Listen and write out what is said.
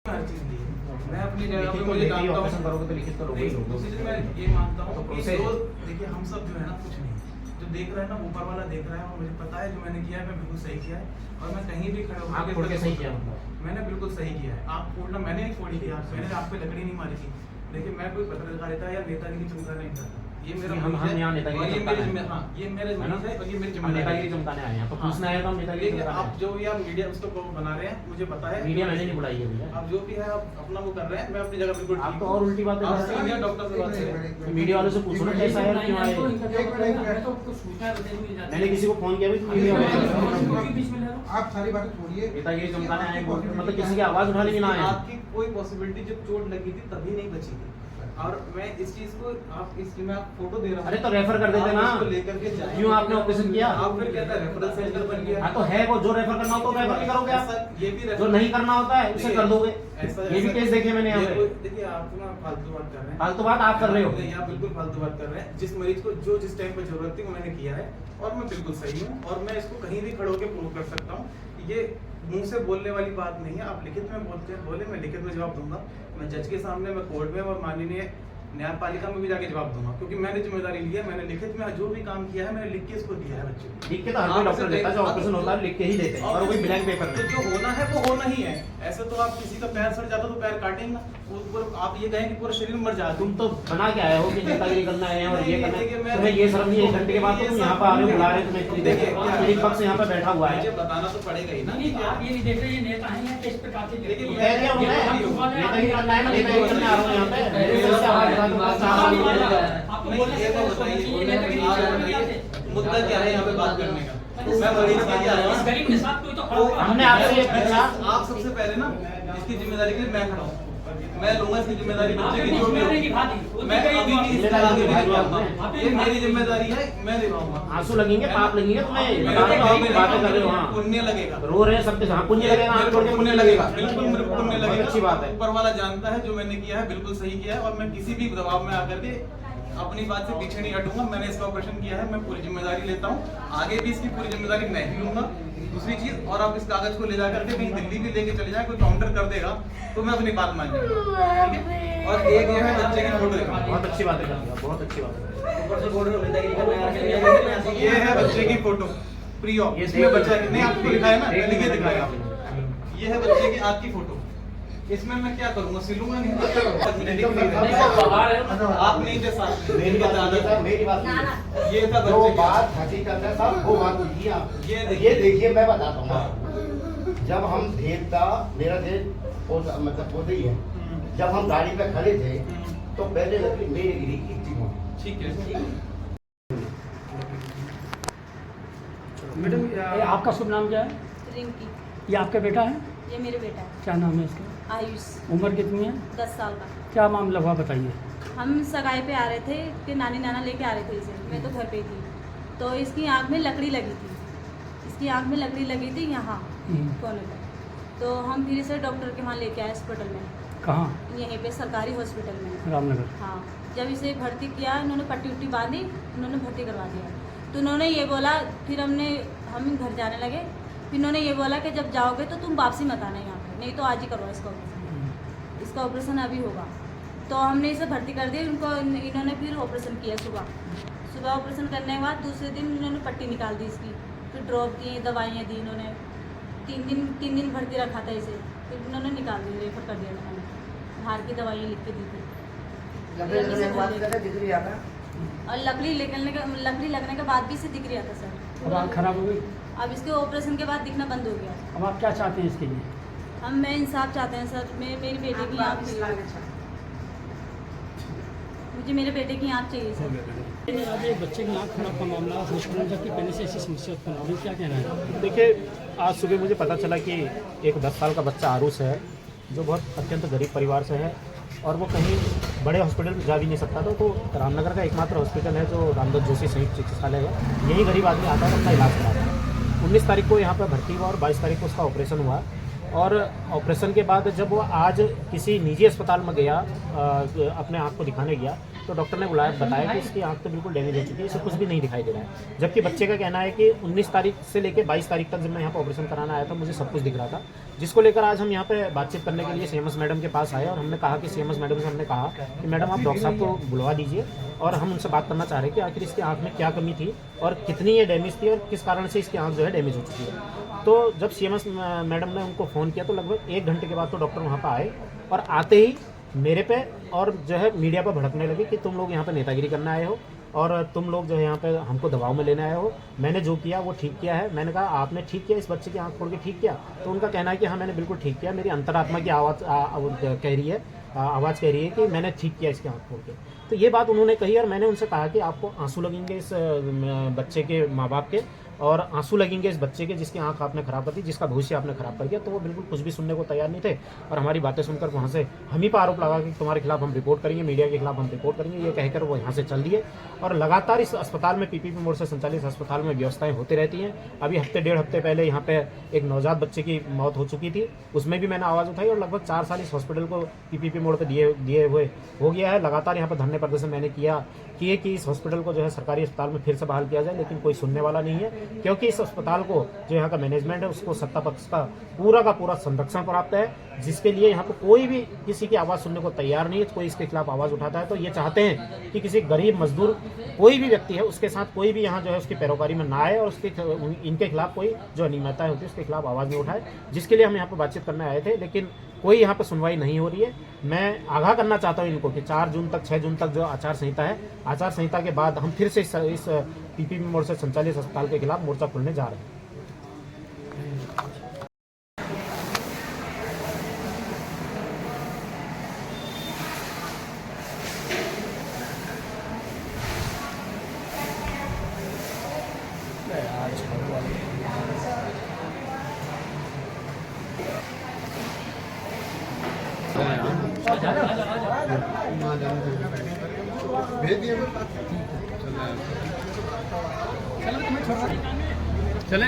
हर चीज ली है। मैं अपनी जगह पे मुझे जानता हूँ करोगे तो लिखित करोगे। दूसरी चीज मैं ये मानता हूँ कि देखिए हम सब जो है ना कुछ नहीं, जो देख रहा है ना ऊपर वाला देख रहा है, और मुझे पता है जो मैंने किया है मैं बिल्कुल सही किया है। और मैं कहीं भी खड़ा आप फोड़ के सही किया मतलब मैंने बिल्कुल सही किया है। आप फोड़ना मैंने नहीं फोड़ी थी, मैंने आप पे लकड़ी नहीं मारी थी। देखिए मैं कोई पत्रकारिता या नेतागिरी चमका नहीं करता, ये मेरा हम यहाँ नेतागिरी ये मेरे है और ये मेरी नेतागिरी चमकाने आए हैं, तो पूछना है तो हम नेतागिरी आप जो भी आप मीडिया उसको बना रहे हैं मुझे पता है, मीडिया मैंने नहीं बुलाई है भैया। आप जो भी है आप अपना वो कर रहे हैं, मैं अपनी जगह बिल्कुल आप तो और उल्टी बातें आप सीनियर डॉक्टर से बात करें, मीडिया वालों से पूछो ना कैसा है क्यों आए। मैंने किसी को फोन किया भी तो मीडिया आप सारी बातें छोड़िए। नेतागिरी चमकाने आए मतलब किसी की आवाज उठाने भी ना आए। आपकी कोई पॉसिबिलिटी जब चोट लगी थी तभी नहीं बची थी, और मैं इस चीज को आप इसकी मैं आप फोटो दे रहा हूँ। अरे तो रेफर कर देते ना, लेकर के जाइए। क्यों आपने ऑपरेशन किया? आप फिर कहता है रेफरल सेंटर बन गया। हाँ तो है वो, जो रेफर करना होता है रेफर नहीं करोगे आप, ये भी जो नहीं करना होता है उसे कर दोगे। ये भी केस देखे मैंने यहाँ पे। देखिए आप ना फालतू बात कर रहे हैं, फालतू बात आप कर रहे हो। आप बिल्कुल फालतू बात कर रहे हैं। जिस मरीज को जो जिस टाइम पे जरूरत थी वो मैंने किया है, और मैं बिल्कुल सही हूँ, और मैं इसको कहीं भी खड़े होकर प्रूव कर सकता हूँ। ये मुंह से बोलने वाली बात नहीं है। आप लिखित में बोलते हैं, बोले मैं लिखित में जवाब दूंगा, मैं जज के सामने, मैं कोर्ट में और माननीय न्यायपालिका में भी जाके जवाब दूंगा, क्योंकि मैंने जिम्मेदारी ली है। मैंने लिखित में जो भी काम किया है मैंने लिख के इसको दिया है बच्चे को। लिख के तो हर कोई डॉक्टर देता है, जो ऑपरेशन होता है लिख के ही देते हैं, और कोई ब्लैंक पेपर तो जो होना है वो होना ही है। ऐसे तो आप किसी का पैर सड़ जाता तो पैर काटेंगे, आप ये कहें कि पूरा शरीर मर जाए। तुम तो बना के आए हो कि नेतागिरी करना है और ये करना है, तुम्हें ये शर्म नहीं है? 1 घंटे के बाद तुम यहाँ पर आ रहे हो, बुला रहे हो, तुम्हें मेरी पक्ष यहाँ पर बैठा हुआ है, मुझे बताना तो पड़ेगा ही ना। आप ये नहीं देख रहे ये नेता हैं या किस प्रकार के देखिए नेतागिरी करना है ना, नेतागिरी करने आ रहा हूँ यहाँ पे। मुद्दा क्या है यहाँ पे बात करने का? मैं मरीज के लिए आया हूँ। गरीब के साथ कोई तो हमने आपसे ये पूछा, आप सबसे पहले ना इसकी जिम्मेदारी के लिए मैं खड़ा हूँ, मैं लूंगा इसकी जिम्मेदारी बच्चे की जो भी होगी। मैं अभी भी इसके आगे नहीं बढ़ूंगा, ये मेरी जिम्मेदारी है, मैं निभाऊंगा। आंसू लगेंगे, पाप लगेंगे तुम्हें, बातें कर रहे हो। हाँ पुण्य लगेगा, रो रहे हैं सबके साथ, पुण्य लगेगा, मेरे को पुण्य लगेगा, बिल्कुल मेरे को पुण्य लगेगा। अच्छी बात है। ऊपर वाला जानता है जो मैंने किया है बिल्कुल सही किया है, और मैं किसी भी दबाव में आकर के अपनी बात से पीछे नहीं हटूंगा। मैंने इसका ऑपरेशन किया है, मैं पूरी जिम्मेदारी लेता हूँ, आगे भी इसकी पूरी जिम्मेदारी मैं ही लूंगा। दूसरी चीज, और आप इस कागज को ले जा करके कहीं दिल्ली भी लेके चले जाए, कोई काउंटर कर देगा तो मैं अपनी बात मान जाऊंगा, ठीक है? और एक ये है बच्चे की फोटो, बहुत अच्छी बात है, बहुत अच्छी बात है। ऊपर से बोल रहे हो ये है बच्चे की फोटो प्री ऑप, इसमें बच्चा नहीं आपको दिखाया ना, लिखे दिखाया आपने। ये है बच्चे की आपकी फोटो, इसमें मैं क्या करूंगा? सिलूंगा नहीं, आप नहीं थे साथ में। मेरी बात ये था जो बच्चे की। बात हकीकत है साहब वो बात कीजिए आप। ये ये देखिए मैं बताता हूँ, जब हम देवता मेरा देव मतलब पौधे ही है, जब हम गाड़ी पे खड़े थे तो पहले लकड़ी मेरी गिरी की थी। ठीक है मैडम, आपका शुभ नाम क्या है? रिंकी, ये आपका बेटा है? ये मेरे बेटा है क्या नाम है इसका? आयुष, उम्र कितनी है? 10 साल का। क्या मामला हुआ बताइए। हम सगाई पे आ रहे थे कि नानी नाना लेके आ रहे थे इसे, मैं तो घर पे थी, तो इसकी आँख में लकड़ी लगी थी, इसकी आँख में लकड़ी लगी थी यहाँ कोने पर। तो हम फिर इसे डॉक्टर के वहाँ लेके आए हॉस्पिटल में। कहाँ? यहीं पे सरकारी हॉस्पिटल में, रामनगर। हाँ। जब इसे भर्ती किया, इन्होंने पट्टी उट्टी बांधी, इन्होंने भर्ती करवा दिया। तो उन्होंने ये बोला, फिर हम घर जाने लगे, फिर इन्होंने ये बोला कि जब जाओगे तो तुम वापसी मत आना यहाँ पे, नहीं तो आज ही करवाओ इसका ऑपरेशन, इसका ऑपरेशन अभी होगा। तो हमने इसे भर्ती कर दिया, इन्होंने फिर ऑपरेशन किया सुबह ऑपरेशन करने के बाद दूसरे दिन इन्होंने पट्टी निकाल दी इसकी, फिर ड्रॉप दिए, दवाइयाँ दी इन्होंने। 3 दिन भर्ती रखा था इसे, फिर इन्होंने निकाल दिया, रेफर कर दिया इन्होंने, बाहर की दवाइयाँ लिख के दी थी। और लकड़ी लगने के बाद भी इसे दिख रहा था सर। अब आँख खराब हो गई? अब इसके ऑपरेशन के बाद दिखना बंद हो गया। अब आप क्या चाहते हैं इसके लिए? मैं इंसाफ चाहते हैं सर, मेरी बेटे की आँख चाहिए, मुझे मेरे बेटे की आँख चाहिए सर। आज एक बच्चे की आँख खराब का मामला हॉस्पिटल, जबकि पहले से ऐसी समस्या उत्पन्न हो रही, क्या कहना है? देखिए, आज सुबह मुझे पता चला कि एक 10 साल का बच्चा आरुष है, जो बहुत अत्यंत गरीब परिवार से है, और वो कहीं बड़े हॉस्पिटल में जा भी नहीं सकता था। तो रामनगर का एकमात्र हॉस्पिटल है जो रामदास जोशी संयुक्त चिकित्सालय है, यही गरीब आदमी आता है, अपना इलाज कराता है। 19 तारीख को यहाँ पर भर्ती हुआ और 22 तारीख को उसका ऑपरेशन हुआ, और ऑपरेशन के बाद जब वो आज किसी निजी अस्पताल में गया, अपने आँख को दिखाने गया, तो डॉक्टर ने बताया कि इसकी आँख तो बिल्कुल डैमेज हो चुकी है, इसे कुछ भी नहीं दिखाई दे रहा है। जबकि बच्चे का कहना है कि 19 तारीख से लेकर 22 तारीख तक जब मैं यहाँ पर ऑपरेशन कराना आया था, मुझे सब कुछ दिख रहा था, जिसको लेकर आज हम यहाँ पे बातचीत करने के लिए सीएमएस मैडम के पास आए और हमने कहा कि सीएमएस मैडम से हमने कहा कि मैडम आप डॉक्टर साहब को बुलवा दीजिए और हम उनसे बात करना चाह रहे हैं कि आखिर इसकी आँख में क्या कमी थी और कितनी ये डैमेज थी और किस कारण से इसकी आँख जो है डैमेज हो चुकी है। तो जब सीएमएस मैडम ने उनको फ़ोन किया तो लगभग 1 घंटे के बाद तो डॉक्टर वहाँ पर आए और आते ही मेरे पे और जो है मीडिया पर भड़कने लगे कि तुम लोग यहाँ पे नेतागिरी करने आए हो और तुम लोग जो है यहाँ पे हमको दबाव में लेने आए हो। मैंने जो किया वो ठीक किया है। मैंने कहा आपने ठीक किया, इस बच्चे की आँख फोड़ के ठीक किया? तो उनका कहना है कि हाँ मैंने बिल्कुल ठीक किया, मेरी अंतरात्मा की आवाज़ कह रही है कि मैंने ठीक किया इसकी आँख फोड़ के। तो ये बात उन्होंने कही और मैंने उनसे कहा कि आपको आंसू लगेंगे इस बच्चे के माँ बाप के और आंसू लगेंगे इस बच्चे के जिसकी आंख आपने खराब कर दी, जिसका भविष्य आपने खराब कर दिया। तो वो बिल्कुल कुछ भी सुनने को तैयार नहीं थे और हमारी बातें सुनकर वहाँ से हम ही पर आरोप लगा कि तुम्हारे खिलाफ हम रिपोर्ट करेंगे, मीडिया के खिलाफ हम रिपोर्ट करेंगे, ये कहकर वो यहाँ से चल दिए। और लगातार इस अस्पताल में पीपीपी मोड से संचालित अस्पताल में व्यवस्थाएं होती रहती हैं। अभी हफ्ते 1.5 हफ्ते पहले यहाँ पे एक नवजात बच्चे की मौत हो चुकी थी, उसमें भी मैंने आवाज़ उठाई और लगभग 4 साल इस हॉस्पिटल को पीपीपी मोड पर दिए हुए हो गया है। लगातार यहाँ पर धरने प्रदर्शन मैंने किए कि इस हॉस्पिटल को जो है सरकारी अस्पताल में फिर से बहाल किया जाए, लेकिन कोई सुनने वाला नहीं है, क्योंकि इस अस्पताल को जो यहाँ का मैनेजमेंट है उसको सत्ता पक्ष का पूरा संरक्षण प्राप्त है, जिसके लिए यहाँ पर कोई भी किसी की आवाज़ सुनने को तैयार नहीं है। कोई इसके खिलाफ आवाज़ उठाता है तो ये चाहते हैं कि किसी गरीब मजदूर कोई भी व्यक्ति है उसके साथ कोई भी यहाँ जो है उसकी पैरोकारी में ना आए और इनके खिलाफ कोई जो अनियमितताएं होती है उसके खिलाफ आवाज़ नहीं उठाए, जिसके लिए हम यहाँ पर बातचीत करने आए थे, लेकिन कोई यहाँ पर सुनवाई नहीं हो रही है। मैं आगाह करना चाहता हूँ इनको कि 4 जून तक 6 जून तक जो आचार संहिता है, आचार संहिता के बाद हम फिर से इस पीपीपी मोड से संचालित अस्पताल के खिलाफ मोर्चा खोलने जा रहे हैं। भेज दिए चले